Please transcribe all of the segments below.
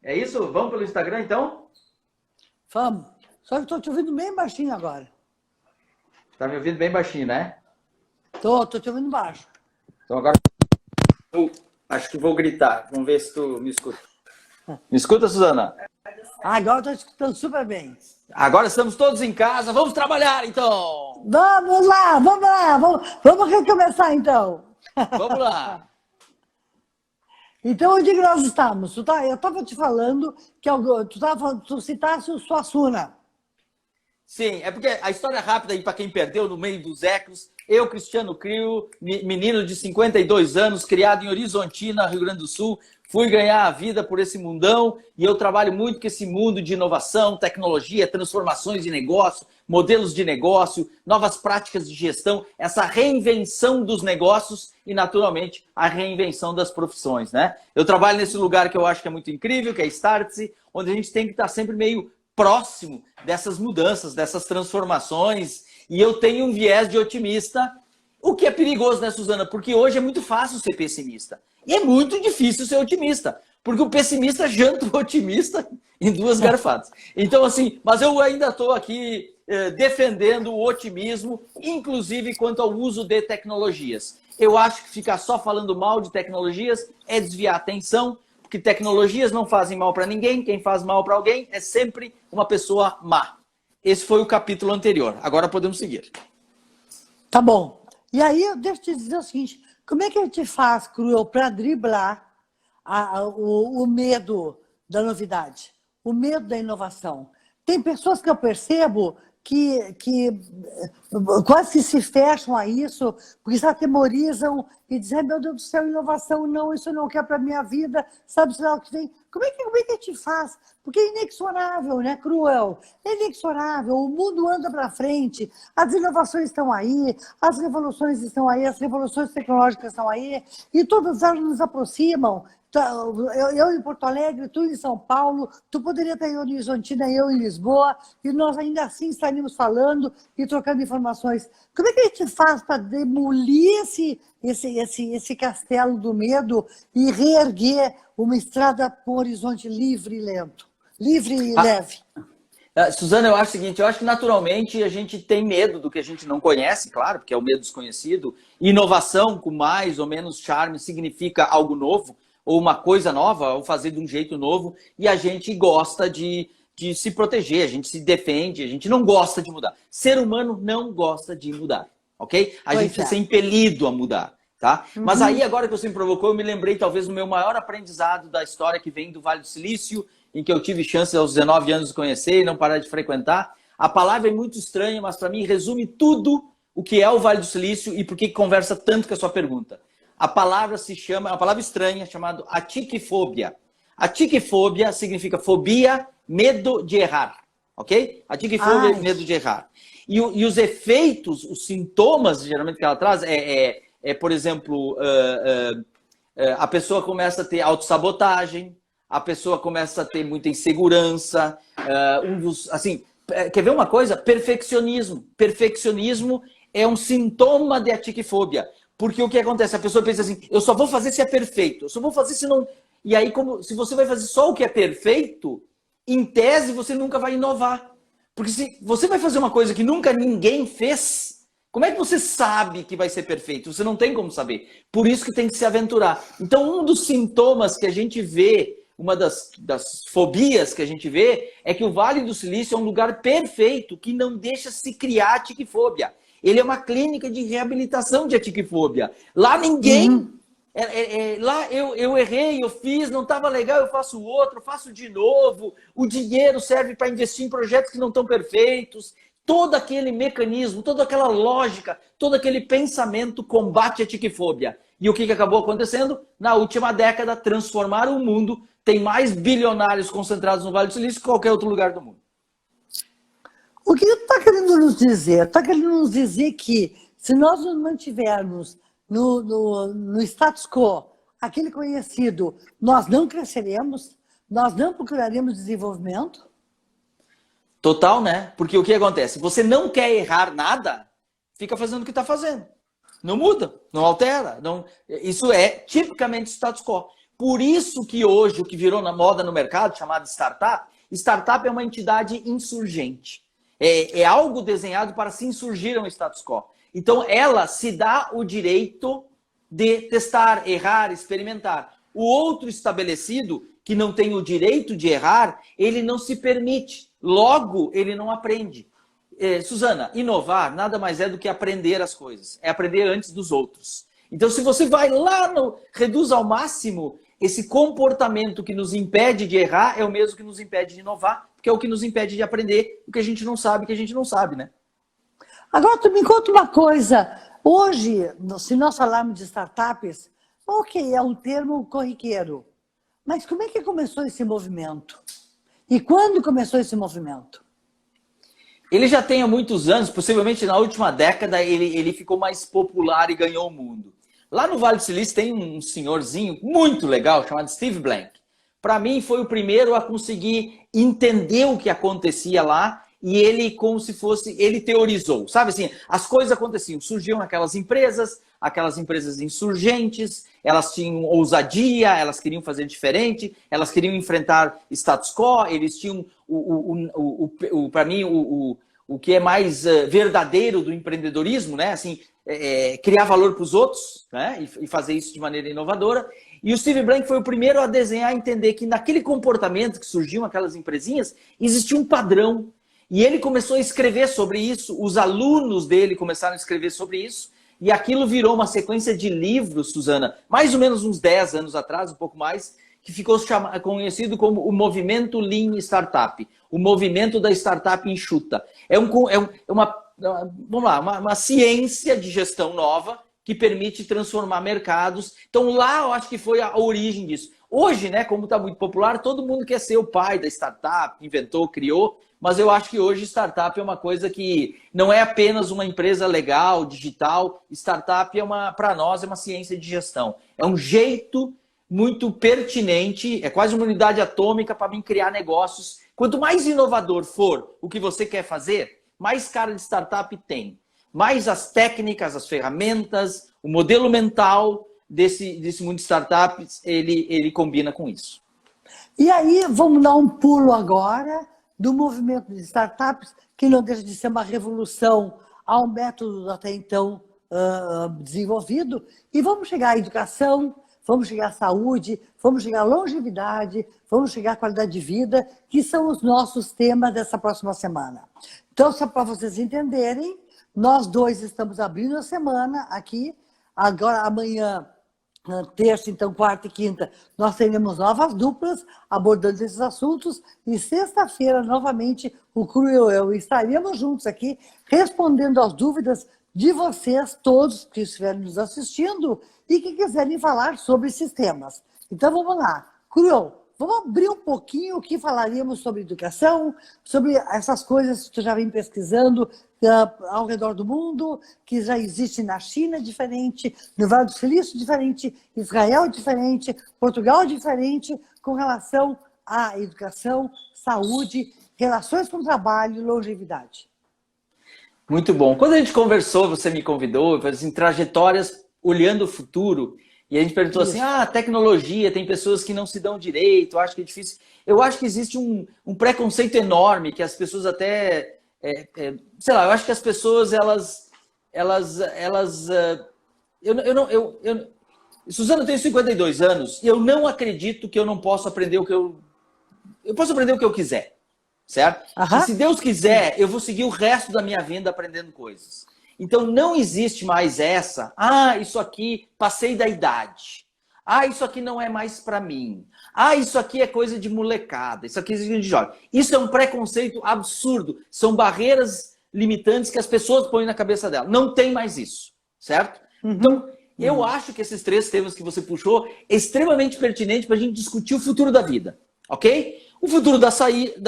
É isso? Vamos pelo Instagram, então? Vamos. Só que estou te ouvindo bem baixinho agora. Tá me ouvindo bem baixinho, né? Tô te ouvindo baixo. Então agora eu acho que vou gritar. Vamos ver se tu me escuta. Me escuta, Suzana? Agora estou escutando super bem. Agora estamos todos em casa. Vamos trabalhar, então! Vamos lá, vamos lá. Vamos recomeçar, então. Vamos lá! Então, onde que nós estamos? Eu estava te falando que tu citasse o Suassuna. Sim, é porque a história rápida aí para quem perdeu no meio dos ecos. Eu, Cristiano Crio, menino de 52 anos, criado em Horizontina, Rio Grande do Sul, fui ganhar a vida por esse mundão e eu trabalho muito com esse mundo de inovação, tecnologia, transformações de negócio, modelos de negócio, novas práticas de gestão, essa reinvenção dos negócios e, naturalmente, a reinvenção das profissões, né? Eu trabalho nesse lugar que eu acho que é muito incrível, que é Startse, onde a gente tem que estar sempre meio próximo dessas mudanças, dessas transformações, e eu tenho um viés de otimista, o que é perigoso, né, Suzana? Porque hoje é muito fácil ser pessimista, e é muito difícil ser otimista, porque o pessimista janta o otimista em duas garfadas. Então, assim, mas eu ainda estou aqui defendendo o otimismo, inclusive quanto ao uso de tecnologias. Eu acho que ficar só falando mal de tecnologias é desviar a atenção, porque tecnologias não fazem mal para ninguém, quem faz mal para alguém é sempre uma pessoa má. Esse foi o capítulo anterior, agora podemos seguir. Tá bom. E aí, deixa eu te dizer o seguinte, como é que ele te faz, Cruel, para driblar o medo da novidade, o medo da inovação? Tem pessoas que eu percebo que quase que se fecham a isso, porque se atemorizam e dizem, meu Deus do céu, inovação, não, isso eu não quero para a minha vida, sabe lá o que vem? Como é que te faz? Porque é inexorável, né, Cruel? É inexorável, o mundo anda para frente, as inovações estão aí, as revoluções estão aí, as revoluções tecnológicas estão aí, e todas elas nos aproximam. Eu em Porto Alegre, tu em São Paulo, tu poderia estar em Horizontina, eu em Lisboa, e nós ainda assim estaríamos falando e trocando informações. Como é que a gente faz para demolir esse castelo do medo e reerguer uma estrada com horizonte livre e lento, livre e leve? Suzana, eu acho o seguinte, eu acho que naturalmente a gente tem medo do que a gente não conhece, claro, porque é o medo desconhecido. Inovação com mais ou menos charme significa algo novo, ou uma coisa nova, ou fazer de um jeito novo, e a gente gosta de se proteger, a gente se defende, a gente não gosta de mudar. Ser humano não gosta de mudar, ok? A gente precisa ser impelido a mudar, tá? Uhum. Mas aí, agora que você me provocou, eu me lembrei talvez do meu maior aprendizado da história que vem do Vale do Silício, em que eu tive chance aos 19 anos de conhecer e não parar de frequentar. A palavra é muito estranha, mas para mim resume tudo o que é o Vale do Silício e por que conversa tanto com a sua pergunta. A palavra se chama, uma palavra estranha, chamada atiquifobia. Atiquifobia significa fobia, medo de errar, ok? Atiquifobia é medo de errar. E os efeitos, os sintomas, geralmente, que ela traz por exemplo, a pessoa começa a ter autossabotagem, a pessoa começa a ter muita insegurança, quer ver uma coisa? Perfeccionismo. Perfeccionismo é um sintoma de atiquifobia. Porque o que acontece? A pessoa pensa assim, eu só vou fazer se é perfeito, eu só vou fazer se não... E aí, se você vai fazer só o que é perfeito, em tese você nunca vai inovar. Porque se você vai fazer uma coisa que nunca ninguém fez, como é que você sabe que vai ser perfeito? Você não tem como saber. Por isso que tem que se aventurar. Então, um dos sintomas que a gente vê, uma das fobias que a gente vê, é que o Vale do Silício é um lugar perfeito que não deixa se criar atiquifobia. Ele é uma clínica de reabilitação de atiquifobia. Lá ninguém... lá eu errei, eu fiz, não estava legal, eu faço outro, faço de novo. O dinheiro serve para investir em projetos que não estão perfeitos. Todo aquele mecanismo, toda aquela lógica, todo aquele pensamento combate a atiquifobia. E o que acabou acontecendo? Na última década, transformaram o mundo. Tem mais bilionários concentrados no Vale do Silício que qualquer outro lugar do mundo. O que está querendo nos dizer? Está querendo nos dizer que se nós nos mantivermos no status quo, aquele conhecido, nós não cresceremos, nós não procuraremos desenvolvimento? Total, né? Porque o que acontece? Você não quer errar nada, fica fazendo o que está fazendo. Não muda, não altera. Não... Isso é tipicamente status quo. Por isso que hoje, o que virou na moda no mercado, chamado startup é uma entidade insurgente. É algo desenhado para se insurgir ao status quo. Então, ela se dá o direito de testar, errar, experimentar. O outro estabelecido, que não tem o direito de errar, ele não se permite. Logo, ele não aprende. Suzana, inovar nada mais é do que aprender as coisas. É aprender antes dos outros. Então, se você vai lá, reduz ao máximo, esse comportamento que nos impede de errar é o mesmo que nos impede de inovar, porque é o que nos impede de aprender o que a gente não sabe, né? Agora, tu me conta uma coisa. Hoje, se nós falarmos de startups, ok, é um termo corriqueiro. Mas como é que começou esse movimento? E quando começou esse movimento? Ele já tem há muitos anos, possivelmente na última década, ele ficou mais popular e ganhou o mundo. Lá no Vale do Silício tem um senhorzinho muito legal chamado Steve Blank. Para mim, foi o primeiro a conseguir entender o que acontecia lá e ele, como se fosse, ele teorizou. Sabe assim, as coisas aconteciam, surgiam aquelas empresas insurgentes, elas tinham ousadia, elas queriam fazer diferente, elas queriam enfrentar status quo, eles tinham, para mim, o que é mais verdadeiro do empreendedorismo, né? Assim, criar valor para os outros, né? E fazer isso de maneira inovadora. E o Steve Blank foi o primeiro a desenhar e entender que naquele comportamento que surgiam aquelas empresinhas, existia um padrão. E ele começou a escrever sobre isso, os alunos dele começaram a escrever sobre isso, e aquilo virou uma sequência de livros, Suzana, mais ou menos uns 10 anos atrás, um pouco mais, que ficou conhecido como o movimento Lean Startup, o movimento da startup enxuta. Uma ciência de gestão nova que permite transformar mercados. Então lá eu acho que foi a origem disso. Hoje, né, como está muito popular, todo mundo quer ser o pai da startup, inventou, criou, mas eu acho que hoje startup é uma coisa que não é apenas uma empresa legal, digital. Startup, para nós, é uma ciência de gestão. É um jeito muito pertinente, é quase uma unidade atômica para mim criar negócios. Quanto mais inovador for o que você quer fazer, mais cara de startup tem. Mais as técnicas, as ferramentas, o modelo mental desse mundo de startups, ele combina com isso. E aí, vamos dar um pulo agora do movimento de startups, que não deixa de ser uma revolução ao método até então desenvolvido, e vamos chegar à educação, vamos chegar à saúde, vamos chegar à longevidade, vamos chegar à qualidade de vida, que são os nossos temas dessa próxima semana. Então, só para vocês entenderem, nós dois estamos abrindo a semana aqui, agora amanhã, terça, então, quarta e quinta, nós teremos novas duplas abordando esses assuntos e sexta-feira, novamente, o Cru e eu estaremos juntos aqui respondendo às dúvidas de vocês, todos que estiverem nos assistindo e que quiserem falar sobre esses temas. Então, vamos lá. Cru, vamos abrir um pouquinho o que falaríamos sobre educação, sobre essas coisas que tu já vem pesquisando ao redor do mundo, que já existe na China diferente, no Vale do Silício diferente, Israel diferente, Portugal diferente, com relação à educação, saúde, relações com trabalho e longevidade. Muito bom. Quando a gente conversou, você me convidou, assim, trajetórias olhando o futuro, e a gente perguntou assim, tecnologia, tem pessoas que não se dão direito, acho que é difícil. Eu acho que existe um preconceito enorme, que as pessoas até, sei lá, eu acho que as pessoas, Suzana, eu tenho 52 anos, e eu não acredito que eu não possa aprender eu posso aprender o que eu quiser, certo? E se Deus quiser, eu vou seguir o resto da minha vida aprendendo coisas. Então, não existe mais isso aqui, passei da idade. Isso aqui não é mais para mim. Isso aqui é coisa de molecada. Isso aqui é de jovem. Isso é um preconceito absurdo. São barreiras limitantes que as pessoas põem na cabeça dela. Não tem mais isso, certo? Então, eu acho que esses 3 temas que você puxou é extremamente pertinente para a gente discutir o futuro da vida, ok? O futuro da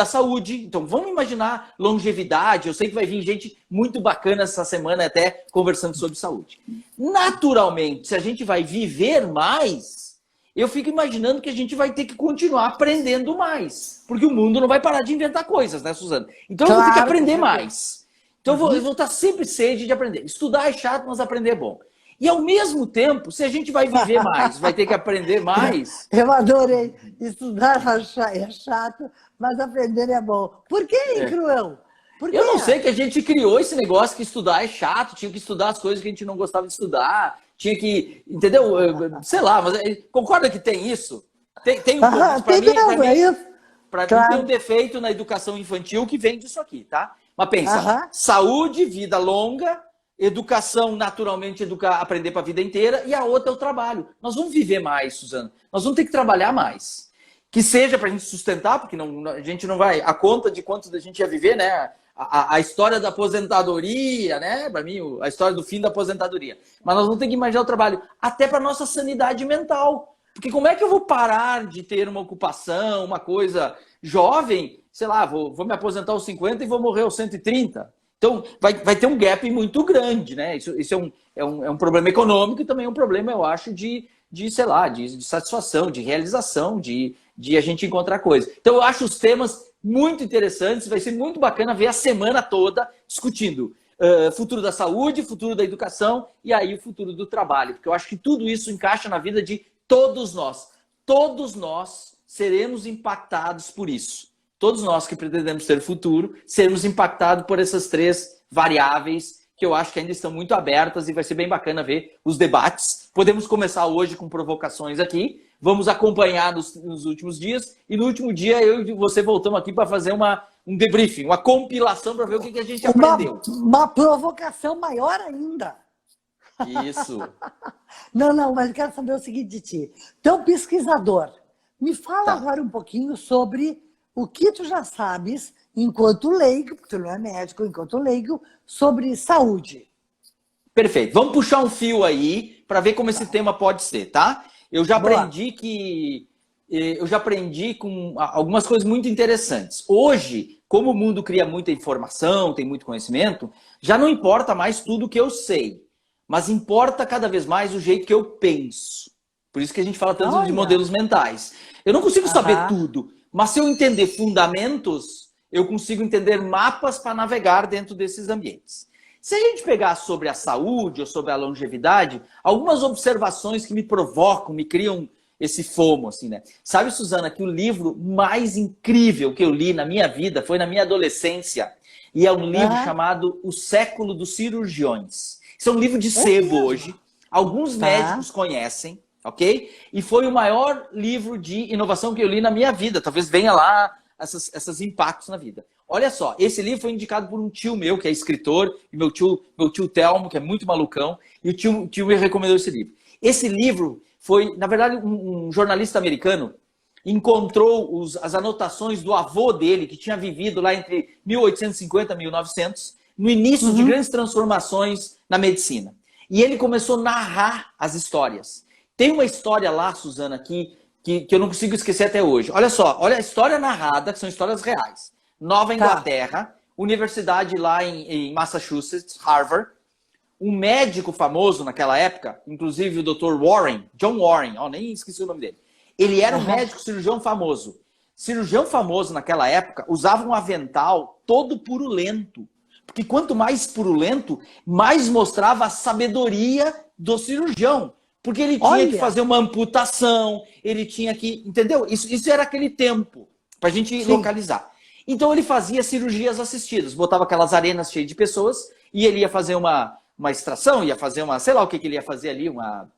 saúde, então vamos imaginar longevidade, eu sei que vai vir gente muito bacana essa semana até conversando sobre saúde. Naturalmente, se a gente vai viver mais, eu fico imaginando que a gente vai ter que continuar aprendendo mais, porque o mundo não vai parar de inventar coisas, né, Suzana? Então eu vou ter que aprender mais. Então eu vou estar sempre sede de aprender. Estudar é chato, mas aprender é bom. E ao mesmo tempo, se a gente vai viver mais, vai ter que aprender mais. Eu adorei. Estudar é chato, mas aprender é bom. Por que, Cruel? Por quê? Eu não sei que a gente criou esse negócio que estudar é chato, tinha que estudar as coisas que a gente não gostava de estudar, tinha que, entendeu? Sei lá, mas concorda que tem isso? Tem um pouco. Para mim tem um defeito na educação infantil que vem disso aqui, tá? Mas pensa, saúde, vida longa, educação, naturalmente, aprender para a vida inteira, e a outra é o trabalho. Nós vamos viver mais, Suzana. Nós vamos ter que trabalhar mais. Que seja para a gente sustentar, porque a gente não vai... A conta de quanto a gente ia viver, né? A história da aposentadoria, né? Para mim, a história do fim da aposentadoria. Mas nós vamos ter que imaginar o trabalho até para nossa sanidade mental. Porque como é que eu vou parar de ter uma ocupação, uma coisa jovem, sei lá, vou me aposentar aos 50 e vou morrer aos 130? Então, vai ter um gap muito grande, né? Isso é um problema econômico e também é um problema, eu acho, de sei lá, de satisfação, de realização, de a gente encontrar coisas. Então, eu acho os temas muito interessantes, vai ser muito bacana ver a semana toda discutindo futuro da saúde, futuro da educação e aí o futuro do trabalho, porque eu acho que tudo isso encaixa na vida de todos nós. Todos nós seremos impactados por isso. Todos nós que pretendemos ter futuro, seremos impactados por essas três variáveis que eu acho que ainda estão muito abertas e vai ser bem bacana ver os debates. Podemos começar hoje com provocações aqui, vamos acompanhar nos últimos dias e no último dia eu e você voltamos aqui para fazer um debriefing, uma compilação para ver o que a gente aprendeu. Uma provocação maior ainda. Isso. Não, mas eu quero saber o seguinte de ti. Então, pesquisador, me fala agora um pouquinho sobre o que tu já sabes, enquanto leigo, porque tu não é médico, enquanto leigo, sobre saúde. Perfeito. Vamos puxar um fio aí para ver como esse tema pode ser, tá? Eu já aprendi com algumas coisas muito interessantes. Hoje, como o mundo cria muita informação, tem muito conhecimento, já não importa mais tudo que eu sei, mas importa cada vez mais o jeito que eu penso. Por isso que a gente fala tanto de modelos mentais. Eu não consigo saber tudo, mas se eu entender fundamentos, eu consigo entender mapas para navegar dentro desses ambientes. Se a gente pegar sobre a saúde ou sobre a longevidade, algumas observações que me provocam, me criam esse fomo, assim, né? Sabe, Suzana, que o livro mais incrível que eu li na minha vida foi na minha adolescência. E é um livro chamado O Século dos Cirurgiões. Isso é um livro de sebo hoje. Alguns médicos conhecem, ok? E foi o maior livro de inovação que eu li na minha vida. Talvez venha lá esses impactos na vida. Olha só, esse livro foi indicado por um tio meu, que é escritor, e meu tio Telmo, que é muito malucão, e o tio me recomendou esse livro. Esse livro foi, na verdade, um jornalista americano encontrou as anotações do avô dele, que tinha vivido lá entre 1850 e 1900, no início de grandes transformações na medicina. E ele começou a narrar as histórias. Tem uma história lá, Suzana, que eu não consigo esquecer até hoje. Olha só, olha a história narrada, que são histórias reais. Nova Inglaterra, universidade lá em Massachusetts, Harvard. Um médico famoso naquela época, inclusive o Dr. Warren, John Warren, nem esqueci o nome dele. Ele era um médico cirurgião famoso. Cirurgião famoso naquela época usava um avental todo purulento. Porque quanto mais purulento, mais mostrava a sabedoria do cirurgião. Porque ele tinha que fazer uma amputação, ele tinha que... Entendeu? Isso era aquele tempo, para a gente localizar. Então ele fazia cirurgias assistidas, botava aquelas arenas cheias de pessoas e ele ia fazer uma extração, ia fazer sei lá o que ele ia fazer ali, uma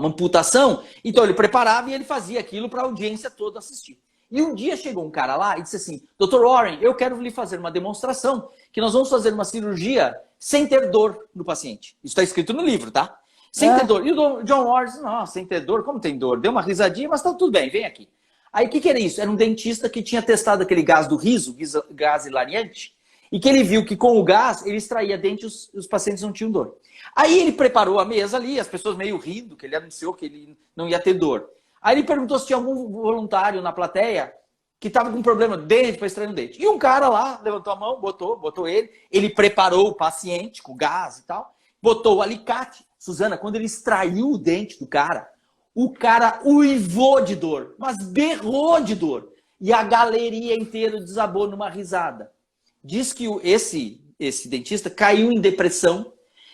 amputação. Então ele preparava e ele fazia aquilo para a audiência toda assistir. E um dia chegou um cara lá e disse assim, Dr. Warren, eu quero lhe fazer uma demonstração que nós vamos fazer uma cirurgia sem ter dor no paciente. Isso está escrito no livro, tá? Sem ter dor. E o John Warren disse, não, sem ter dor, como tem dor? Deu uma risadinha, mas tá tudo bem, vem aqui. Aí o que era isso? Era um dentista que tinha testado aquele gás do riso, gás hilariante, e que ele viu que com o gás ele extraía dente e os pacientes não tinham dor. Aí ele preparou a mesa ali, as pessoas meio rindo, que ele anunciou que ele não ia ter dor. Aí ele perguntou se tinha algum voluntário na plateia que estava com problema de dente para extrair um dente. E um cara lá levantou a mão, botou ele preparou o paciente com gás e tal, botou o alicate. Suzana, quando ele extraiu o dente do cara, o cara uivou de dor, mas berrou de dor. E a galeria inteira desabou numa risada. Diz que esse dentista caiu em depressão,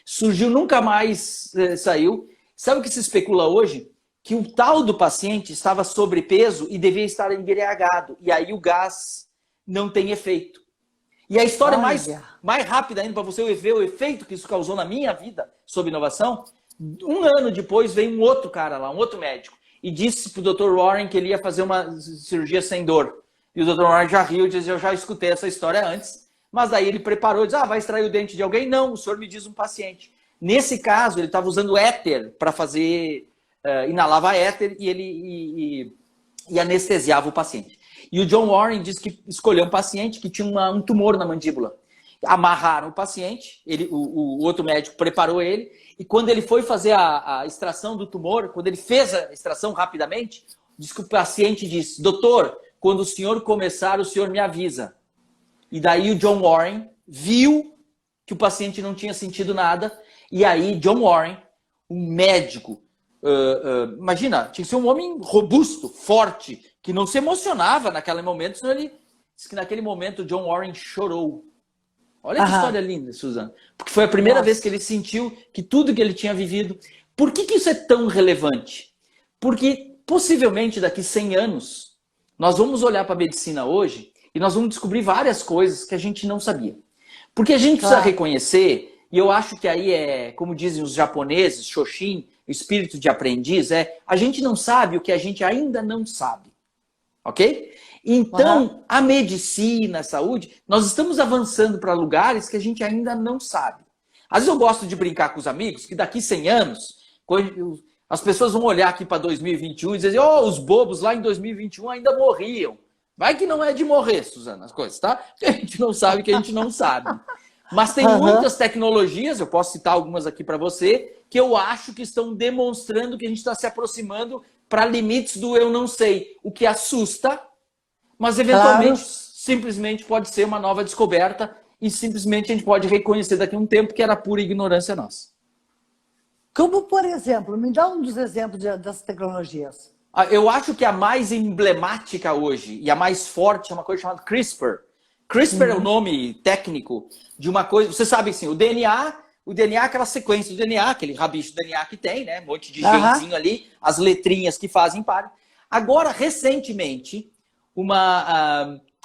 surgiu, nunca mais saiu. Sabe o que se especula hoje? Que o tal do paciente estava sobrepeso e devia estar embriagado. E aí o gás não tem efeito. E a história mais rápida ainda para você ver o efeito que isso causou na minha vida sobre inovação, um ano depois veio um outro cara lá, um outro médico, e disse para o Dr. Warren que ele ia fazer uma cirurgia sem dor. E o Dr. Warren já riu e disse, eu já escutei essa história antes. Mas daí ele preparou e disse, vai extrair o dente de alguém? Não, o senhor me diz um paciente. Nesse caso, ele estava usando éter para fazer, inalava éter e anestesiava o paciente. E o John Warren disse que escolheu um paciente que tinha um tumor na mandíbula. Amarraram o paciente, o outro médico preparou ele, e quando ele foi fazer a extração do tumor, quando ele fez a extração rapidamente, disse que o paciente disse, doutor, quando o senhor começar, o senhor me avisa. E daí o John Warren viu que o paciente não tinha sentido nada, e aí John Warren, um médico, imagina, tinha que ser um homem robusto, forte, que não se emocionava naquele momento, senão ele disse que naquele momento o John Warren chorou. Olha que história linda, Suzana. Porque foi a primeira vez que ele sentiu que tudo que ele tinha vivido... Por que isso é tão relevante? Porque possivelmente daqui 100 anos, nós vamos olhar para a medicina hoje e nós vamos descobrir várias coisas que a gente não sabia. Porque a gente precisa reconhecer, e eu acho que aí é, como dizem os japoneses, Shoshin, o espírito de aprendiz, a gente não sabe o que a gente ainda não sabe. Ok? Então, a medicina, a saúde, nós estamos avançando para lugares que a gente ainda não sabe. Às vezes eu gosto de brincar com os amigos que daqui 100 anos, as pessoas vão olhar aqui para 2021 e dizer, os bobos lá em 2021 ainda morriam. Vai que não é de morrer, Suzana, as coisas, tá? Porque a gente não sabe o que a gente não sabe. Mas tem muitas tecnologias, eu posso citar algumas aqui para você, que eu acho que estão demonstrando que a gente está se aproximando para limites do eu não sei, o que assusta, mas eventualmente simplesmente pode ser uma nova descoberta e simplesmente a gente pode reconhecer daqui a um tempo que era pura ignorância nossa. Como, por exemplo, me dá um dos exemplos dessas tecnologias. Eu acho que a mais emblemática hoje e a mais forte é uma coisa chamada CRISPR. CRISPR é o nome técnico de uma coisa... Você sabe, assim, o DNA é aquela sequência do DNA, aquele rabicho do DNA que tem, né? Um monte de genzinho ali, as letrinhas que fazem parte. Agora, recentemente,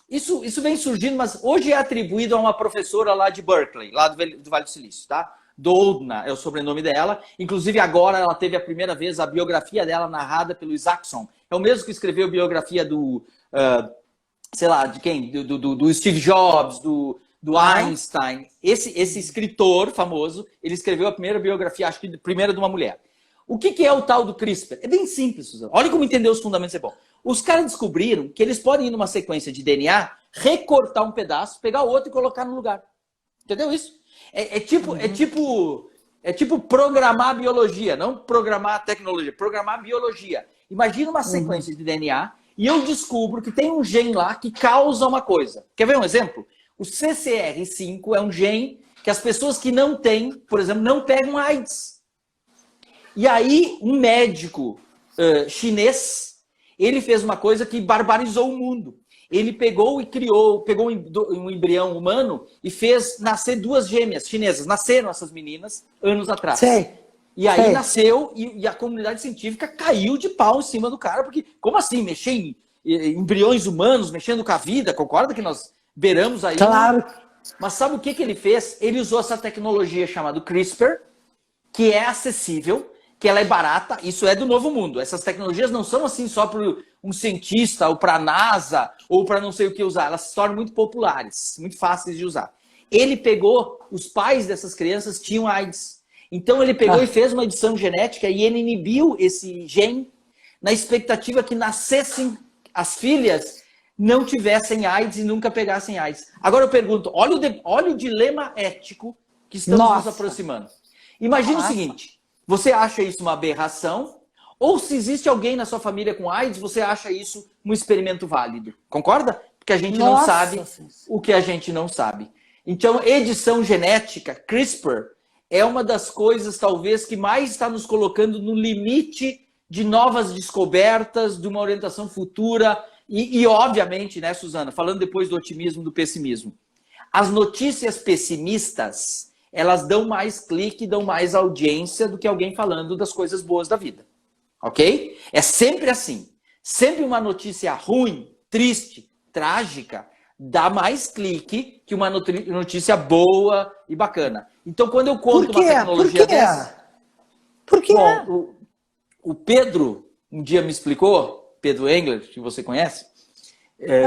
isso vem surgindo, mas hoje é atribuído a uma professora lá de Berkeley, lá do Vale do Silício, tá? Doudna é o sobrenome dela. Inclusive, agora ela teve a primeira vez a biografia dela narrada pelo Isaacson. É o mesmo que escreveu a biografia do... sei lá, de quem? Do Steve Jobs, do Einstein. Esse escritor famoso, ele escreveu a primeira biografia, acho que primeira de uma mulher. O que é o tal do CRISPR? É bem simples, Suzana. Olha como entender os fundamentos é bom. Os caras descobriram que eles podem ir numa sequência de DNA, recortar um pedaço, pegar o outro e colocar no lugar. Entendeu isso? É tipo programar biologia, não programar tecnologia, programar biologia. Imagina uma sequência de DNA e eu descubro que tem um gene lá que causa uma coisa. Quer ver um exemplo? O CCR5 é um gene que as pessoas que não têm, por exemplo, não pegam AIDS. E aí, um médico chinês, ele fez uma coisa que barbarizou o mundo. Ele pegou um embrião humano e fez nascer duas gêmeas chinesas. Nasceram essas meninas anos atrás. E aí nasceu e a comunidade científica caiu de pau em cima do cara, porque como assim mexer em embriões humanos, mexendo com a vida? Concorda que nós beiramos aí? Claro. Mas sabe o que ele fez? Ele usou essa tecnologia chamada CRISPR, que é acessível, que ela é barata, isso é do novo mundo. Essas tecnologias não são assim só para um cientista, ou para a NASA, ou para não sei o que usar. Elas se tornam muito populares, muito fáceis de usar. Ele pegou, os pais dessas crianças tinham AIDS. Então ele pegou e fez uma edição genética e ele inibiu esse gene na expectativa que nascessem as filhas, não tivessem AIDS e nunca pegassem AIDS. Agora eu pergunto, olha o dilema ético que estamos nos aproximando. Imagina o seguinte, você acha isso uma aberração? Ou se existe alguém na sua família com AIDS, você acha isso um experimento válido? Concorda? Porque a gente não sabe o que a gente não sabe. Então, edição genética, CRISPR, é uma das coisas, talvez, que mais está nos colocando no limite de novas descobertas, de uma orientação futura. E obviamente, né, Suzana, falando depois do otimismo e do pessimismo, as notícias pessimistas, elas dão mais clique, dão mais audiência do que alguém falando das coisas boas da vida. Ok? É sempre assim. Sempre uma notícia ruim, triste, trágica, dá mais clique que uma notícia boa e bacana. Então, quando eu conto uma tecnologia dessa... Por quê? Bom, o Pedro um dia me explicou, Pedro Engler, que você conhece,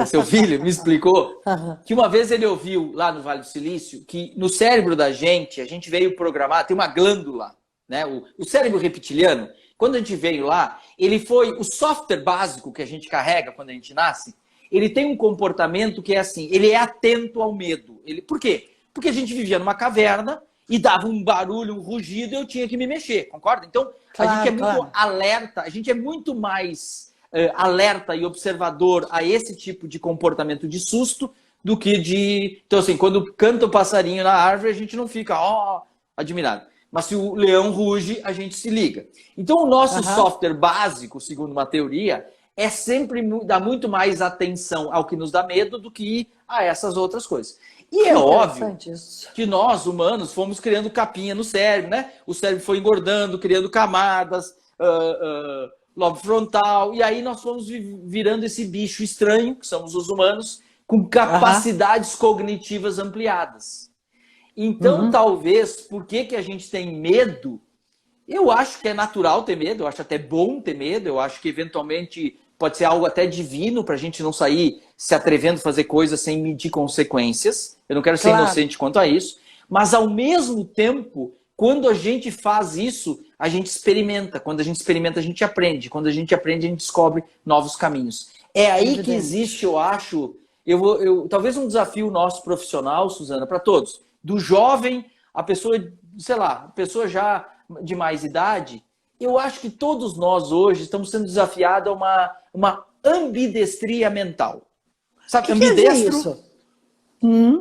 seu filho, me explicou que uma vez ele ouviu lá no Vale do Silício que no cérebro da gente, a gente veio programar, tem uma glândula, né? O cérebro reptiliano, quando a gente veio lá, ele foi o software básico que a gente carrega quando a gente nasce, ele tem um comportamento que é assim, ele é atento ao medo. Por quê? Porque a gente vivia numa caverna e dava um barulho, um rugido e eu tinha que me mexer, concorda? Então, a gente é muito alerta, a gente é muito mais alerta e observador a esse tipo de comportamento de susto do que de... Então, assim, quando canta o passarinho na árvore, a gente não fica, admirado. Mas se o leão ruge, a gente se liga. Então, o nosso software básico, segundo uma teoria, é sempre dar muito mais atenção ao que nos dá medo do que a essas outras coisas. E é óbvio que nós, humanos, fomos criando capinha no cérebro, né? O cérebro foi engordando, criando camadas, lobo frontal, e aí nós fomos virando esse bicho estranho, que somos os humanos, com capacidades cognitivas ampliadas. Então, talvez, por que a gente tem medo? Eu acho que é natural ter medo, eu acho até bom ter medo, eu acho que eventualmente pode ser algo até divino para a gente não sair se atrevendo a fazer coisas sem medir consequências. Eu não quero ser inocente quanto a isso. Mas, ao mesmo tempo, quando a gente faz isso, a gente experimenta. Quando a gente experimenta, a gente aprende. Quando a gente aprende, a gente descobre novos caminhos. É aí que existe, eu acho, talvez um desafio nosso profissional, Suzana, para todos. Do jovem, a pessoa, sei lá, a pessoa já de mais idade, eu acho que todos nós hoje estamos sendo desafiados a uma ambidestria mental. Sabe, ambidestro? É isso?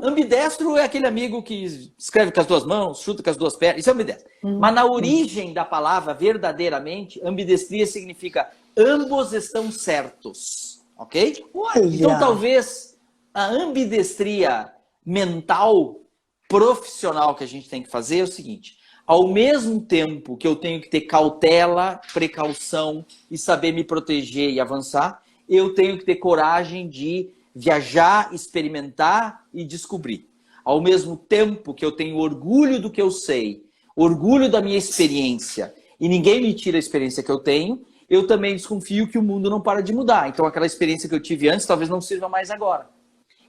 Ambidestro é aquele amigo que escreve com as duas mãos, chuta com as duas pernas. Isso é ambidestro. Mas na origem da palavra, verdadeiramente, ambidestria significa ambos estão certos. Ok? Olha. Então, talvez a ambidestria mental, profissional que a gente tem que fazer é o seguinte: ao mesmo tempo que eu tenho que ter cautela, precaução e saber me proteger e avançar, eu tenho que ter coragem de viajar, experimentar e descobrir. Ao mesmo tempo que eu tenho orgulho do que eu sei, orgulho da minha experiência, e ninguém me tira a experiência que eu tenho, eu também desconfio que o mundo não para de mudar. Então, aquela experiência que eu tive antes talvez não sirva mais agora.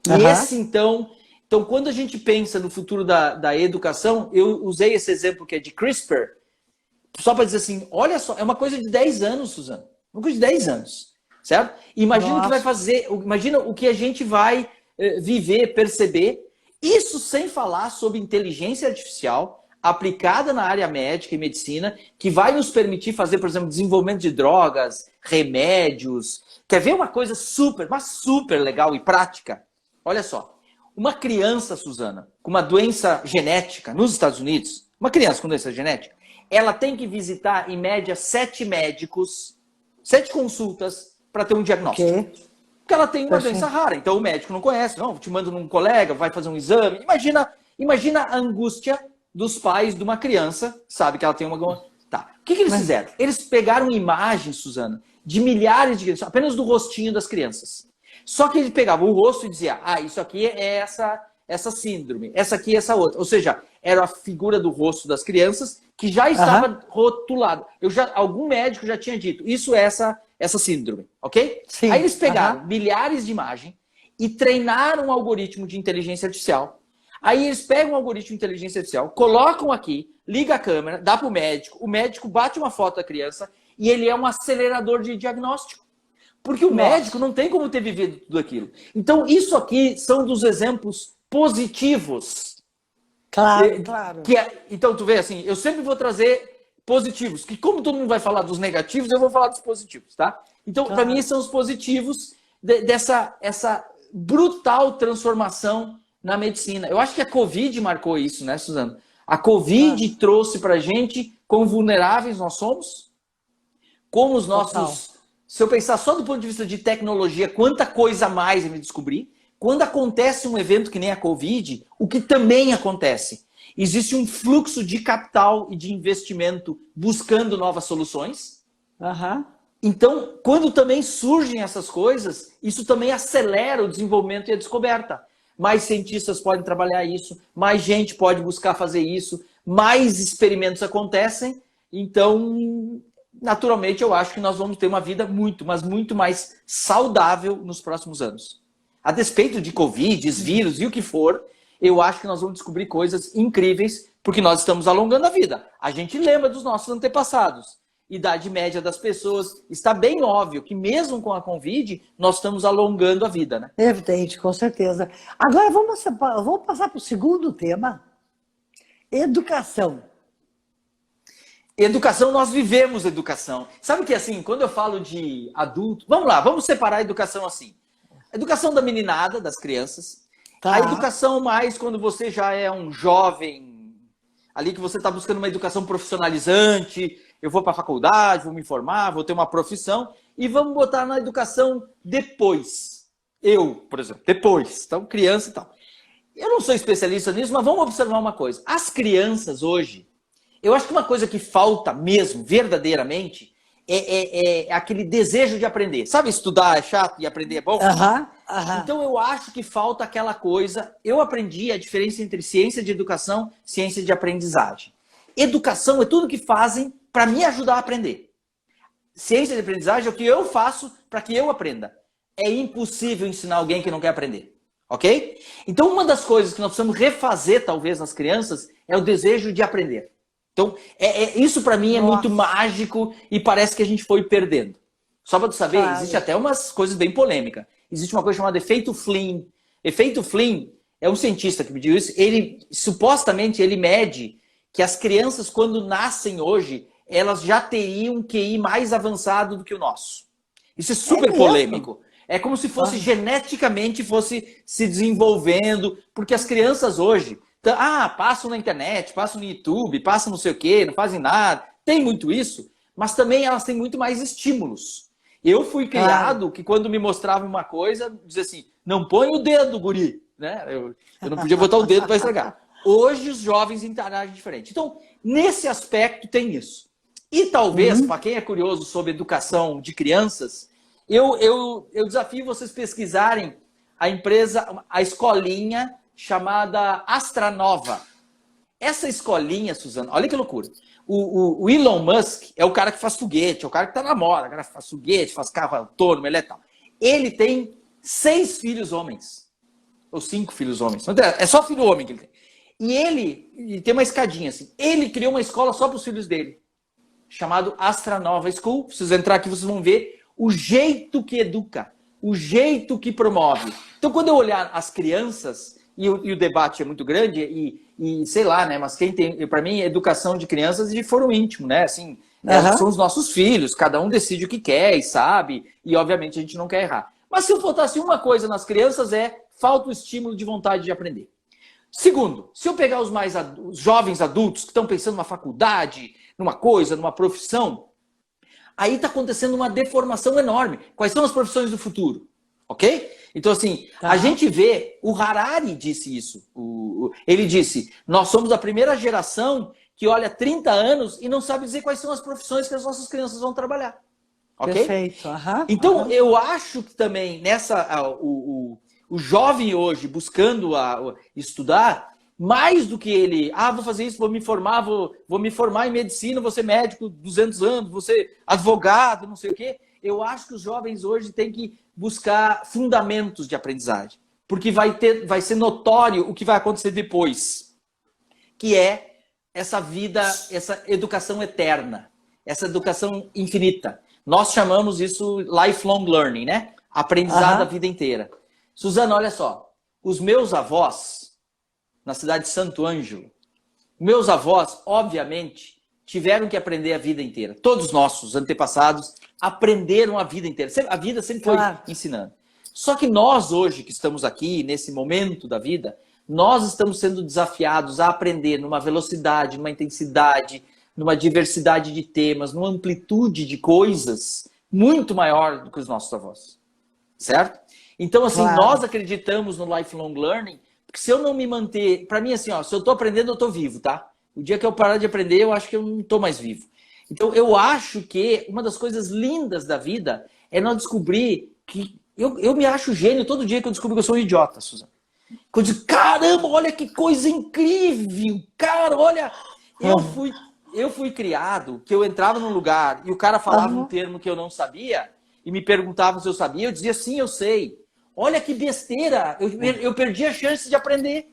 E esse, então, quando a gente pensa no futuro da educação, eu usei esse exemplo que é de CRISPR, só para dizer assim, olha só, é uma coisa de 10 anos, Suzana. Uma coisa de 10 anos, certo? Imagina o que vai fazer, imagina o que a gente vai viver, perceber. Isso sem falar sobre inteligência artificial aplicada na área médica e medicina, que vai nos permitir fazer, por exemplo, desenvolvimento de drogas, remédios. Quer ver uma coisa mas super legal e prática? Olha só. Uma criança, Suzana, com uma doença genética nos Estados Unidos, uma criança com doença genética, ela tem que visitar, em média, 7 médicos, 7 consultas para ter um diagnóstico. Porque ela tem uma doença rara, então o médico não conhece, não, te manda num colega, vai fazer um exame. Imagina a angústia dos pais de uma criança, sabe que ela tem uma... Tá. O que eles fizeram? Eles pegaram imagens, Suzana, de milhares de crianças, apenas do rostinho das crianças. Só que ele pegava o rosto e dizia, isso aqui é essa síndrome, essa aqui é essa outra. Ou seja, era a figura do rosto das crianças que já estava rotulado. Algum médico já tinha dito, isso é essa síndrome, ok? Sim. Aí eles pegaram milhares de imagens e treinaram um algoritmo de inteligência artificial. Aí eles pegam o algoritmo de inteligência artificial, colocam aqui, liga a câmera, dá para o médico bate uma foto da criança e ele é um acelerador de diagnóstico. Porque o médico não tem como ter vivido tudo aquilo. Então, isso aqui são dos exemplos positivos. Claro. Então, tu vê assim, eu sempre vou trazer positivos. Que como todo mundo vai falar dos negativos, eu vou falar dos positivos, tá? Então, para mim, são os positivos dessa brutal transformação na medicina. Eu acho que a Covid marcou isso, né, Suzana? A Covid trouxe pra gente quão vulneráveis nós somos, como os nossos... Se eu pensar só do ponto de vista de tecnologia, quanta coisa a mais eu me descobri. Quando acontece um evento que nem a Covid, o que também acontece Existe um fluxo de capital e de investimento buscando novas soluções. Então, quando também surgem essas coisas, isso também acelera o desenvolvimento e a descoberta. Mais cientistas podem trabalhar isso, mais gente pode buscar fazer isso, mais experimentos acontecem. Então, naturalmente, eu acho que nós vamos ter uma vida muito, mas muito mais saudável nos próximos anos. A despeito de Covid, vírus e o que for, eu acho que nós vamos descobrir coisas incríveis, porque nós estamos alongando a vida. A gente lembra dos nossos antepassados. Idade média das pessoas. Está bem óbvio que mesmo com a Covid, nós estamos alongando a vida, né? Evidente, com certeza. Agora vamos passar para o segundo tema. Educação. Educação, nós vivemos educação. Sabe que assim, quando eu falo de adulto... Vamos lá, vamos separar a educação assim. A educação da meninada, das crianças. A educação mais quando você já é um jovem, ali que você está buscando uma educação profissionalizante, eu vou para a faculdade, vou me formar, vou ter uma profissão, e vamos botar na educação depois. Eu, por exemplo, depois. Então, criança e tal. Eu não sou especialista nisso, mas vamos observar uma coisa. As crianças hoje, eu acho que uma coisa que falta mesmo, verdadeiramente, é aquele desejo de aprender. Sabe, estudar é chato e aprender é bom? Então eu acho que falta aquela coisa. Eu aprendi a diferença entre ciência de educação e ciência de aprendizagem. Educação é tudo que fazem para me ajudar a aprender. Ciência de aprendizagem é o que eu faço para que eu aprenda. É impossível ensinar alguém que não quer aprender. Ok? Então uma das coisas que nós precisamos refazer, talvez, nas crianças, é o desejo de aprender. Então, isso para mim é muito mágico e parece que a gente foi perdendo. Só para tu saber, existe até umas coisas bem polêmicas. Existe uma coisa chamada efeito Flynn. Efeito Flynn é um cientista que mediu isso. Supostamente, ele mede que as crianças, quando nascem hoje, elas já teriam um QI mais avançado do que o nosso. Isso é super polêmico. É como se fosse geneticamente fosse se desenvolvendo, porque as crianças hoje... passam na internet, passam no YouTube, passam não sei o quê, não fazem nada. Tem muito isso, mas também elas têm muito mais estímulos. Eu fui criado que quando me mostrava uma coisa, dizia assim, não põe o dedo, guri. Né? Eu não podia botar o dedo para estragar. Hoje os jovens interagem diferente. Então, nesse aspecto tem isso. E talvez, para quem é curioso sobre educação de crianças, eu desafio vocês pesquisarem a escolinha chamada Astranova. Essa escolinha, Suzana, olha que loucura. O Elon Musk é o cara que faz foguete, é o cara que está na moda, o cara que faz foguete, faz carro autônomo, ele é tal. Ele tem 6 filhos homens. Ou 5 filhos homens. É só filho homem que ele tem. E ele tem uma escadinha assim. Ele criou uma escola só para os filhos dele. Chamado Astranova School. Se vocês entrar aqui, vocês vão ver o jeito que educa. O jeito que promove. Então, quando eu olhar as crianças... E o debate é muito grande e sei lá, né? Mas quem tem, para mim, educação de crianças de foro íntimo, né? Assim, são os nossos filhos, cada um decide o que quer e sabe, e obviamente a gente não quer errar. Mas se eu faltasse uma coisa nas crianças falta o estímulo de vontade de aprender. Segundo, se eu pegar os jovens adultos que estão pensando numa faculdade, numa coisa, numa profissão, aí está acontecendo uma deformação enorme. Quais são as profissões do futuro? Ok? Então, assim, a gente vê, o Harari disse isso. Ele disse, nós somos a primeira geração que olha 30 anos e não sabe dizer quais são as profissões que as nossas crianças vão trabalhar. Ok? Perfeito. Então, eu acho que também o jovem hoje buscando estudar, mais do que ele, vou fazer isso, vou me formar em medicina, vou ser médico 200 anos, vou ser advogado, não sei o quê. Eu acho que os jovens hoje têm que buscar fundamentos de aprendizagem. Porque vai ser notório o que vai acontecer depois. Que é essa vida, essa educação eterna. Essa educação infinita. Nós chamamos isso lifelong learning, né? Aprendizado a vida inteira. Suzana, olha só. Os meus avós, na cidade de Santo Ângelo, meus avós, obviamente, tiveram que aprender a vida inteira. Todos nossos antepassados aprenderam a vida inteira. A vida sempre foi ensinando. Só que nós hoje, que estamos aqui, nesse momento da vida, nós estamos sendo desafiados a aprender numa velocidade, numa intensidade, numa diversidade de temas, numa amplitude de coisas muito maior do que os nossos avós. Certo? Então, assim, nós acreditamos no lifelong learning, se eu não me manter... Para mim, assim, ó, se eu tô aprendendo, eu tô vivo, tá? O dia que eu parar de aprender, eu acho que eu não tô mais vivo. Então, eu acho que uma das coisas lindas da vida é não descobrir que... Eu me acho gênio todo dia que eu descubro que eu sou um idiota, Suzana. Eu digo, caramba, olha que coisa incrível! Cara, olha... Eu fui criado, que eu entrava num lugar e o cara falava um termo que eu não sabia e me perguntava se eu sabia, eu dizia, sim, eu sei. Olha que besteira, eu perdi a chance de aprender.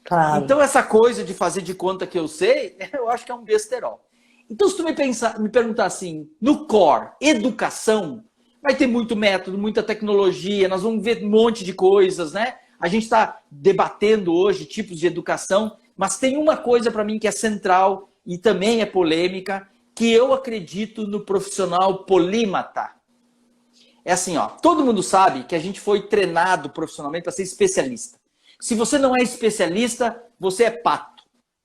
Claro. Então, essa coisa de fazer de conta que eu sei, eu acho que é um besterol. Então, se tu me perguntar assim, no core, educação, vai ter muito método, muita tecnologia, nós vamos ver um monte de coisas, né? A gente está debatendo hoje tipos de educação, mas tem uma coisa para mim que é central e também é polêmica, que eu acredito no profissional polímata. É assim, ó, todo mundo sabe que a gente foi treinado profissionalmente para ser especialista. Se você não é especialista, você é pato.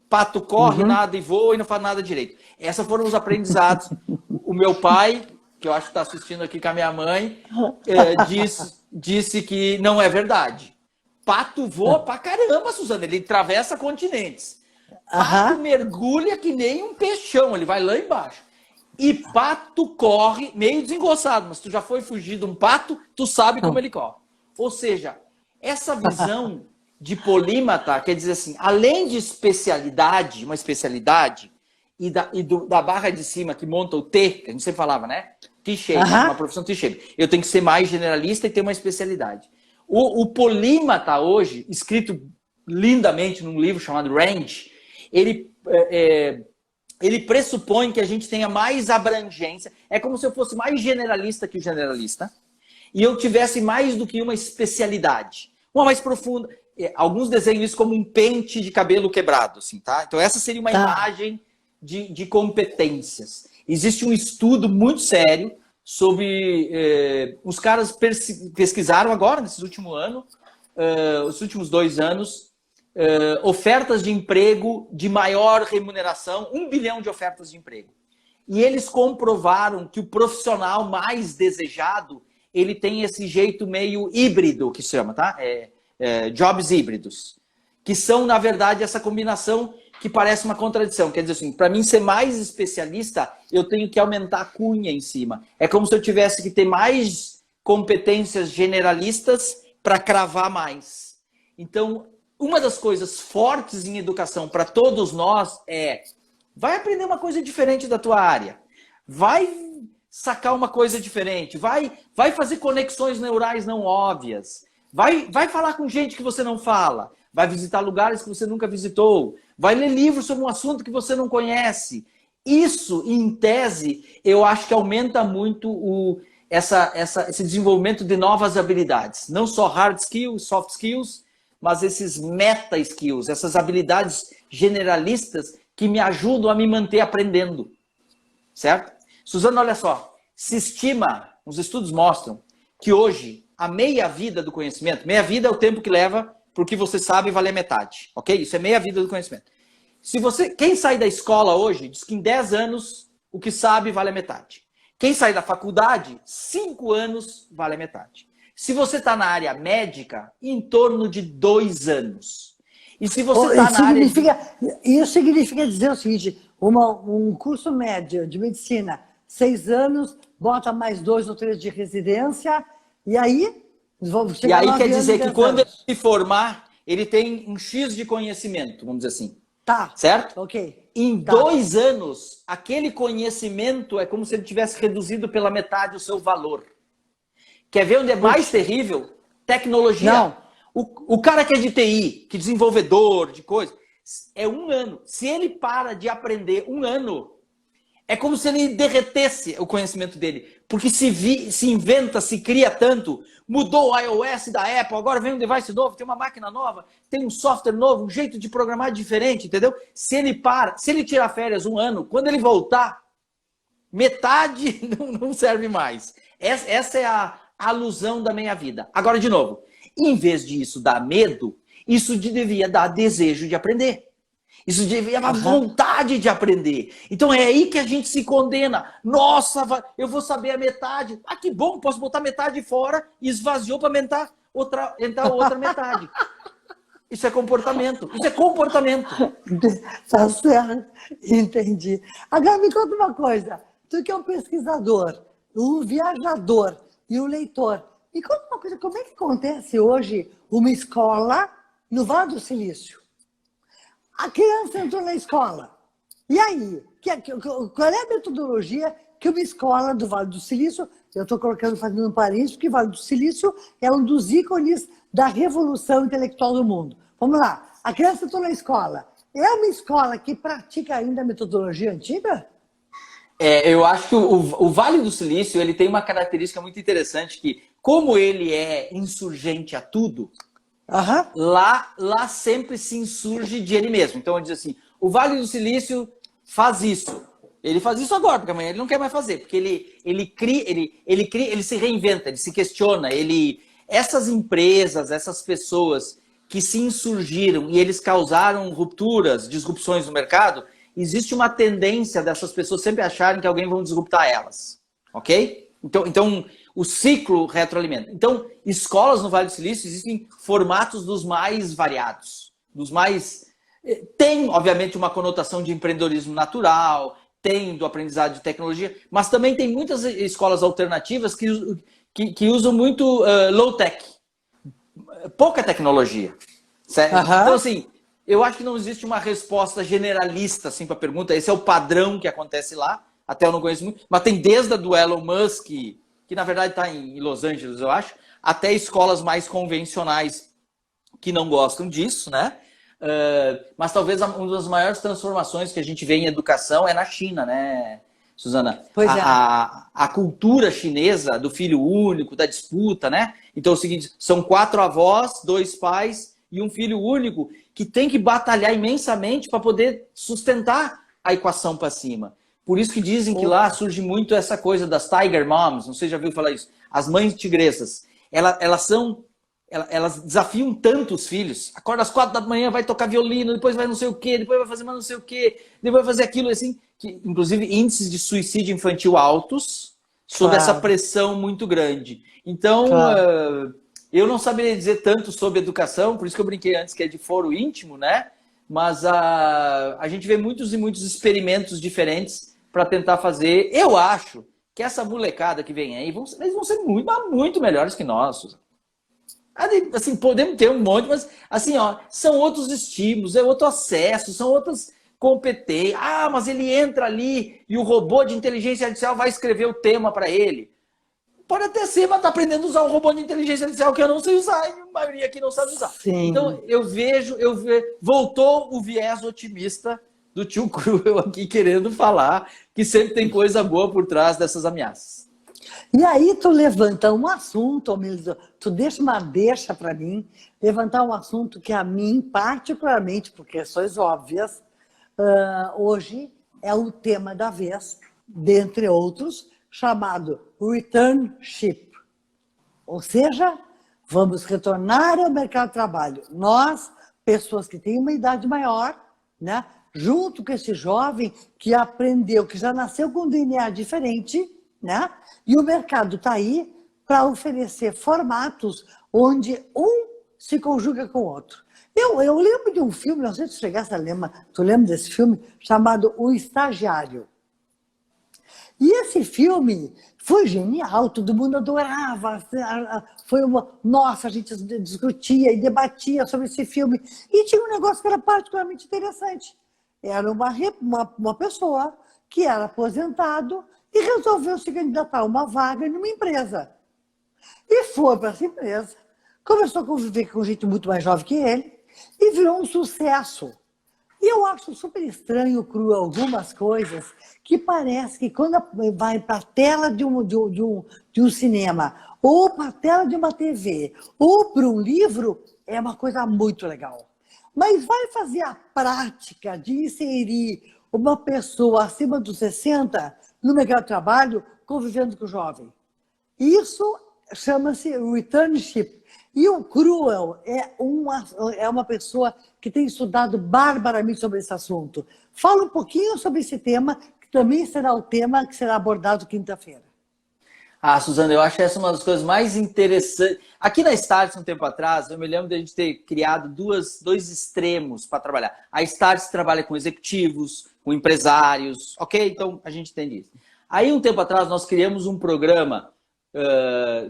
Pato corre, nada e voa e não faz nada direito. Esses foram os aprendizados. O meu pai, que eu acho que está assistindo aqui com a minha mãe, disse que não é verdade. Pato voa pra caramba, Suzana. Ele atravessa continentes. Pato mergulha que nem um peixão. Ele vai lá embaixo. E pato corre meio desengonçado. Mas tu já foi fugir de um pato, tu sabe como ele corre. Ou seja, essa visão de polímata quer dizer assim, além de especialidade, uma especialidade, da barra de cima que monta o T, que a gente sempre falava, né? T-shape, uma profissão T-shape. Eu tenho que ser mais generalista e ter uma especialidade. O polímata hoje, escrito lindamente num livro chamado Range, ele pressupõe que a gente tenha mais abrangência. É como se eu fosse mais generalista que o generalista e eu tivesse mais do que uma especialidade. Uma mais profunda. Alguns desenham isso como um pente de cabelo quebrado, assim, tá? Então essa seria uma imagem de competências. Existe um estudo muito sério sobre... os caras pesquisaram agora, nesses últimos anos, os últimos 2 anos, ofertas de emprego de maior remuneração, 1 bilhão de ofertas de emprego. E eles comprovaram que o profissional mais desejado, ele tem esse jeito meio híbrido, que se chama, tá? Jobs híbridos. Que são, na verdade, essa combinação que parece uma contradição. Quer dizer assim, para mim ser mais especialista, eu tenho que aumentar a cunha em cima. É como se eu tivesse que ter mais competências generalistas para cravar mais. Então, uma das coisas fortes em educação para todos nós vai aprender uma coisa diferente da tua área. Vai sacar uma coisa diferente. Vai fazer conexões neurais não óbvias. Vai falar com gente que você não fala. Vai visitar lugares que você nunca visitou. Vai ler livros sobre um assunto que você não conhece. Isso, em tese, eu acho que aumenta muito esse desenvolvimento de novas habilidades. Não só hard skills, soft skills, mas esses meta skills, essas habilidades generalistas que me ajudam a me manter aprendendo. Certo? Suzana, olha só. Se estima, os estudos mostram, que hoje a meia-vida do conhecimento, meia-vida é o tempo que leva porque você sabe vale a metade, ok? Isso é meia-vida do conhecimento. Quem sai da escola hoje diz que em 10 anos o que sabe vale a metade. Quem sai da faculdade, 5 anos vale a metade. Se você está na área médica, em torno de 2 anos. E se você está na área... Isso significa dizer o seguinte, um curso médio de medicina, 6 anos, bota mais 2 ou 3 de residência, e aí... E aí quer dizer que quando ele se formar, ele tem um X de conhecimento, vamos dizer assim. Tá. Certo? Ok. Em 2 anos, aquele conhecimento é como se ele tivesse reduzido pela metade o seu valor. Quer ver onde é mais terrível? Tecnologia. Não. O cara que é de TI, que é desenvolvedor de coisa, é 1 ano. Se ele para de aprender 1 ano, é como se ele derretesse o conhecimento dele. Porque se inventa, se cria tanto. Mudou o iOS da Apple, agora vem um device novo, tem uma máquina nova, tem um software novo, um jeito de programar diferente, entendeu? Se ele tirar férias 1 ano, quando ele voltar, metade não serve mais. Essa é a alusão da meia-vida. Agora, de novo, em vez disso dar medo, isso devia dar desejo de aprender. Isso devia dar vontade de aprender. Então é aí que a gente se condena. Nossa, eu vou saber a metade. Ah, que bom, posso botar metade fora e esvaziou para entrar outra metade. Isso é comportamento. Isso é comportamento. Tá certo, entendi. Agora me conta uma coisa. Tu que é um pesquisador, um viajador e um leitor, me conta uma coisa, como é que acontece hoje uma escola no Vale do Silício? A criança entrou na escola. E aí? Qual é a metodologia que uma escola do Vale do Silício, eu estou fazendo um parênteses, porque o Vale do Silício é um dos ícones da revolução intelectual do mundo. Vamos lá. A criança entrou na escola. É uma escola que pratica ainda a metodologia antiga? Eu acho que o Vale do Silício ele tem uma característica muito interessante que, como ele é insurgente a tudo, lá sempre se insurge de ele mesmo. Então, ele diz assim, o Vale do Silício faz isso. Ele faz isso agora, porque amanhã ele não quer mais fazer. Porque ele se reinventa, ele se questiona. Essas empresas, essas pessoas que se insurgiram e eles causaram rupturas, disrupções no mercado, existe uma tendência dessas pessoas sempre acharem que alguém vai disruptar elas. Ok? Então o ciclo retroalimenta. Então, escolas no Vale do Silício existem formatos dos mais variados, dos mais... Tem, obviamente, uma conotação de empreendedorismo natural, tem do aprendizado de tecnologia, mas também tem muitas escolas alternativas que usam muito low-tech, pouca tecnologia. Certo? Então, assim, eu acho que não existe uma resposta generalista assim, para a pergunta. Esse é o padrão que acontece lá, até eu não conheço muito, mas tem desde a do Elon Musk, que na verdade está em Los Angeles, eu acho, até escolas mais convencionais que não gostam disso, né? Mas talvez uma das maiores transformações que a gente vê em educação é na China, né, Suzana? Pois é. A cultura chinesa do filho único, da disputa, né? Então é o seguinte, são 4 avós, 2 pais e um filho único que tem que batalhar imensamente para poder sustentar a equação para cima. Por isso que dizem que lá surge muito essa coisa das Tiger Moms, não sei se já viu falar isso, as mães tigressas. Elas desafiam tanto os filhos. Acorda às 4 da manhã, vai tocar violino, depois vai não sei o quê, depois vai fazer mais não sei o quê, depois vai fazer aquilo, assim, que, inclusive índices de suicídio infantil altos, sob essa pressão muito grande. Então, eu não saberia dizer tanto sobre educação, por isso que eu brinquei antes que é de foro íntimo, né? Mas a gente vê muitos e muitos experimentos diferentes para tentar fazer. Eu acho que essa molecada que vem aí, eles vão ser muito, mas muito melhores que nós, Suzana. Assim, podemos ter um monte, mas assim, ó, são outros estímulos, é outro acesso, são outras competências. Ah, mas ele entra ali e o robô de inteligência artificial vai escrever o tema para ele. Pode até ser, mas está aprendendo a usar um robô de inteligência artificial que eu não sei usar e a maioria aqui não sabe usar. Sim. Então, eu vejo, voltou o viés otimista do tio Cruel aqui querendo falar que sempre tem coisa boa por trás dessas ameaças. E aí tu levanta um assunto, tu deixa uma deixa para mim, levantar um assunto que a mim, particularmente, por questões óbvias, hoje é o tema da vez, dentre outros, chamado returnship. Ou seja, vamos retornar ao mercado de trabalho. Nós, pessoas que têm uma idade maior, né, junto com esse jovem que aprendeu, que já nasceu com um DNA diferente, né? E o mercado está aí para oferecer formatos onde um se conjuga com o outro. Eu lembro de um filme, não sei se tu chegasse a lembrar, tu lembra desse filme, chamado O Estagiário. E esse filme foi genial, todo mundo adorava. Nossa, a gente discutia e debatia sobre esse filme. E tinha um negócio que era particularmente interessante. Era uma pessoa que era aposentado e resolveu se candidatar a uma vaga numa empresa. E foi para essa empresa, começou a conviver com gente muito mais jovem que ele e virou um sucesso. E eu acho super estranho, cruel, algumas coisas que parece que quando vai para a tela de um cinema, ou para a tela de uma TV, ou para um livro, é uma coisa muito legal. Mas vai fazer a prática de inserir uma pessoa acima dos 60 no mercado de trabalho, convivendo com o jovem. Isso chama-se returnship. E o Cruel é uma pessoa que tem estudado barbaramente sobre esse assunto. Fala um pouquinho sobre esse tema, que também será o tema que será abordado quinta-feira. Ah, Suzana, eu acho essa uma das coisas mais interessantes. Aqui na Startse, um tempo atrás, eu me lembro de a gente ter criado dois extremos para trabalhar. A Startse trabalha com executivos, com empresários, ok? Então, a gente entende isso. Aí, um tempo atrás, nós criamos um programa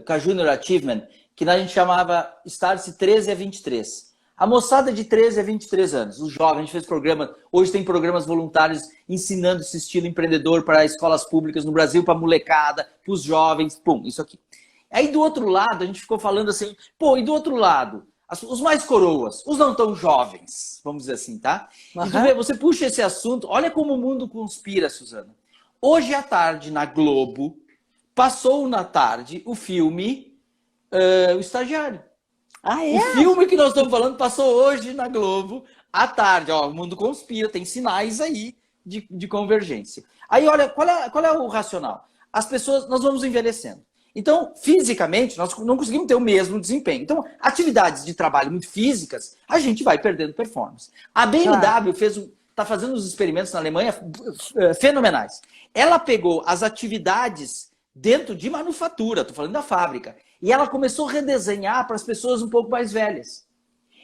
com a Junior Achievement, que a gente chamava Startse 13 a 23. A moçada de 13 a 23 anos, os jovens, a gente fez programa, hoje tem programas voluntários ensinando esse estilo empreendedor para escolas públicas no Brasil, para a molecada, para os jovens, pum, isso aqui. Aí do outro lado, a gente ficou falando assim, pô, e do outro lado, os mais coroas, os não tão jovens, vamos dizer assim, tá? E tu vê, você puxa esse assunto, olha como o mundo conspira, Suzana. Hoje à tarde, na Globo, passou na tarde o filme O Estagiário. Ah, é? O filme que nós estamos falando passou hoje na Globo, à tarde. Ó, o mundo conspira, tem sinais aí de convergência. Aí, olha, qual é o racional? As pessoas, nós vamos envelhecendo. Então, fisicamente, nós não conseguimos ter o mesmo desempenho. Então, atividades de trabalho muito físicas, a gente vai perdendo performance. A BMW está fazendo uns experimentos na Alemanha fenomenais. Ela pegou as atividades dentro de manufatura, estou falando da fábrica, e ela começou a redesenhar para as pessoas um pouco mais velhas.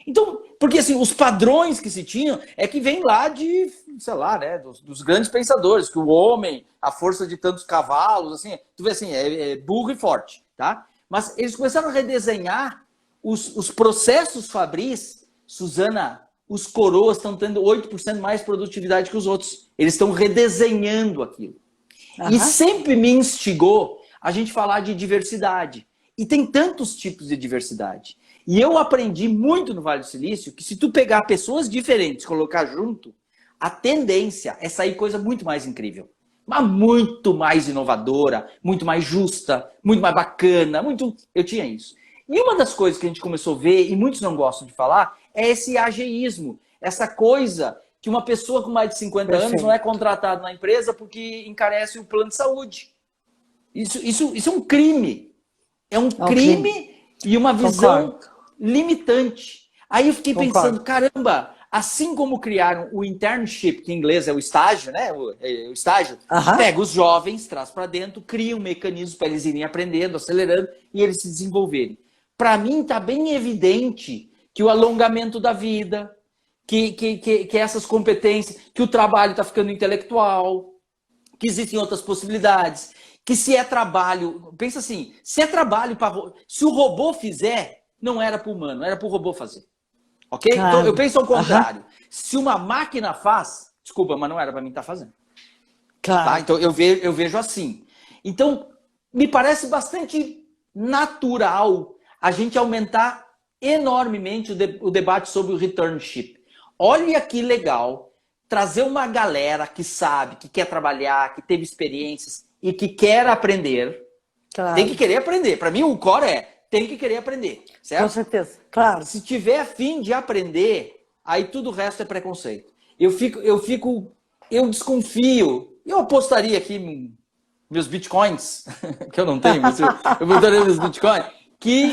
Então, porque assim, os padrões que se tinham é que vem lá de, sei lá, né, dos grandes pensadores, que o homem, a força de tantos cavalos, assim, tu vê assim, é burro e forte, tá? Mas eles começaram a redesenhar os processos fabris. Suzana, os coroas estão tendo 8% mais produtividade que os outros. Eles estão redesenhando aquilo. E sempre me instigou a gente falar de diversidade. E tem tantos tipos de diversidade. E eu aprendi muito no Vale do Silício que se tu pegar pessoas diferentes e colocar junto, a tendência é sair coisa muito mais incrível. Mas muito mais inovadora, muito mais justa, muito mais bacana. Eu tinha isso. E uma das coisas que a gente começou a ver, e muitos não gostam de falar, é esse ageísmo. Essa coisa que uma pessoa com mais de 50 anos não é contratada na empresa porque encarece o plano de saúde. Isso é um crime. É um crime e uma visão limitante. Aí eu fiquei pensando, caramba, assim como criaram o internship, que em inglês é o estágio, né? O estágio, pega os jovens, traz para dentro, cria um mecanismo para eles irem aprendendo, acelerando e eles se desenvolverem. Para mim está bem evidente que o alongamento da vida, que essas competências, que o trabalho está ficando intelectual, que existem outras possibilidades. Que se é trabalho, pensa assim, se é trabalho para, se o robô fizer, não era para o humano, era para o robô fazer. Ok? Claro. Então eu penso ao contrário. Se uma máquina faz, desculpa, mas não era para mim estar fazendo. Claro. Tá? Então eu vejo assim. Então, me parece bastante natural a gente aumentar enormemente o debate sobre o returnship. Olha que legal trazer uma galera que sabe, que quer trabalhar, que teve experiências e que quer aprender. Claro. Tem que querer aprender. Para mim, o core tem que querer aprender. Certo? Com certeza. Claro. Se tiver a fim de aprender, aí tudo o resto é preconceito. Eu desconfio. Eu apostaria aqui meus bitcoins, que eu não tenho, mas eu apostaria meus bitcoins, que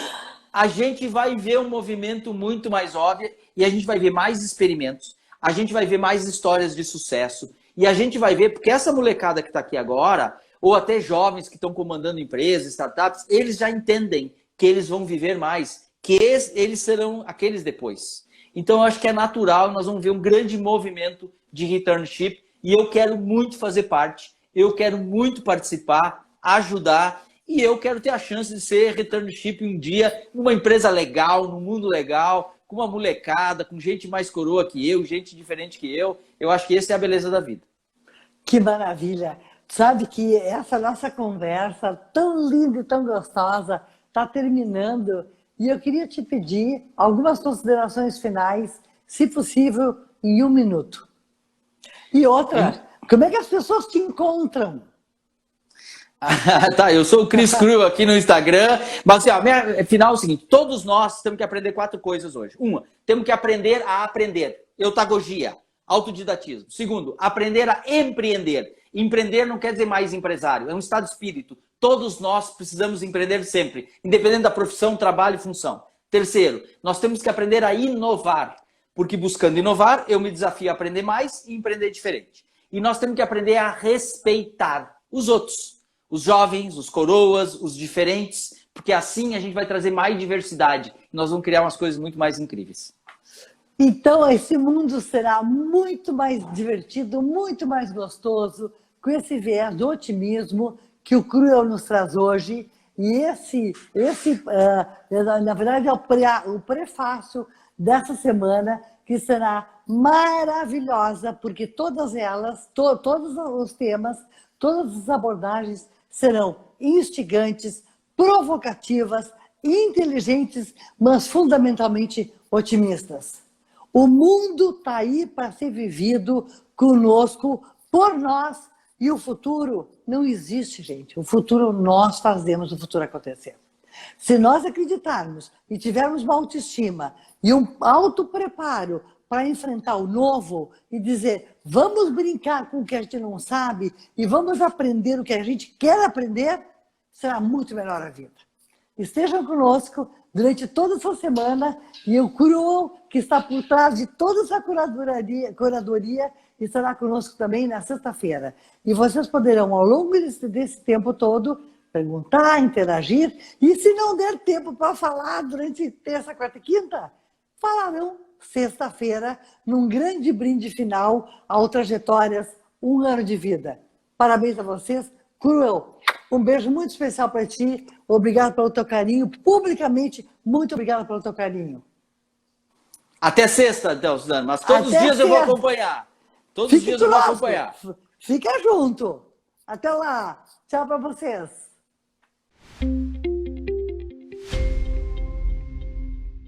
a gente vai ver um movimento muito mais óbvio e a gente vai ver mais experimentos, a gente vai ver mais histórias de sucesso e a gente vai ver, porque essa molecada que está aqui agora, ou até jovens que estão comandando empresas, startups, eles já entendem que eles vão viver mais, que eles serão aqueles depois. Então, eu acho que é natural, nós vamos ver um grande movimento de returnship e eu quero muito fazer parte, eu quero muito participar, ajudar e eu quero ter a chance de ser returnship um dia numa empresa legal, num mundo legal, com uma molecada, com gente mais coroa que eu, gente diferente que eu. Eu acho que essa é a beleza da vida. Que maravilha! Sabe que essa nossa conversa tão linda e tão gostosa está terminando e eu queria te pedir algumas considerações finais, se possível, em 1 minuto. E outra, como é que as pessoas te encontram? Tá, eu sou o Cris Cru aqui no Instagram, mas assim, minha final é o seguinte, todos nós temos que aprender 4 coisas hoje. Uma, temos que aprender a aprender, eutagogia, autodidatismo. Segundo, aprender a empreender. Empreender não quer dizer mais empresário, é um estado de espírito. Todos nós precisamos empreender sempre, independente da profissão, trabalho e função. Terceiro, nós temos que aprender a inovar, porque buscando inovar, eu me desafio a aprender mais e empreender diferente. E nós temos que aprender a respeitar os outros. os jovens, os coroas, os diferentes, porque assim a gente vai trazer mais diversidade. Nós vamos criar umas coisas muito mais incríveis. Então, esse mundo será muito mais divertido, muito mais gostoso, com esse viés do otimismo que o Cruel nos traz hoje. E na verdade, é o prefácio dessa semana, que será maravilhosa, porque todas elas, todos os temas, todas as abordagens serão instigantes, provocativas, inteligentes, mas fundamentalmente otimistas. O mundo está aí para ser vivido conosco, por nós, e o futuro não existe, gente. O futuro nós fazemos o futuro acontecer. Se nós acreditarmos e tivermos uma autoestima e um auto-preparo para enfrentar o novo e dizer, vamos brincar com o que a gente não sabe e vamos aprender o que a gente quer aprender, será muito melhor a vida. Estejam conosco durante toda essa semana e o Cruel, que está por trás de toda essa curadoria, estará conosco também na sexta-feira. E vocês poderão, ao longo desse tempo todo, perguntar, interagir, e se não der tempo para falar durante terça, quarta e quinta, falarão sexta-feira, num grande brinde final ao Trajetórias, 1 ano de vida. Parabéns a vocês. Cruel, um beijo muito especial para ti. Obrigado pelo teu carinho. Publicamente, muito obrigada pelo teu carinho. Até sexta, então, Suzana. Mas todos os dias eu vou acompanhar. Todos os dias eu vou acompanhar. Fica junto. Até lá. Tchau para vocês.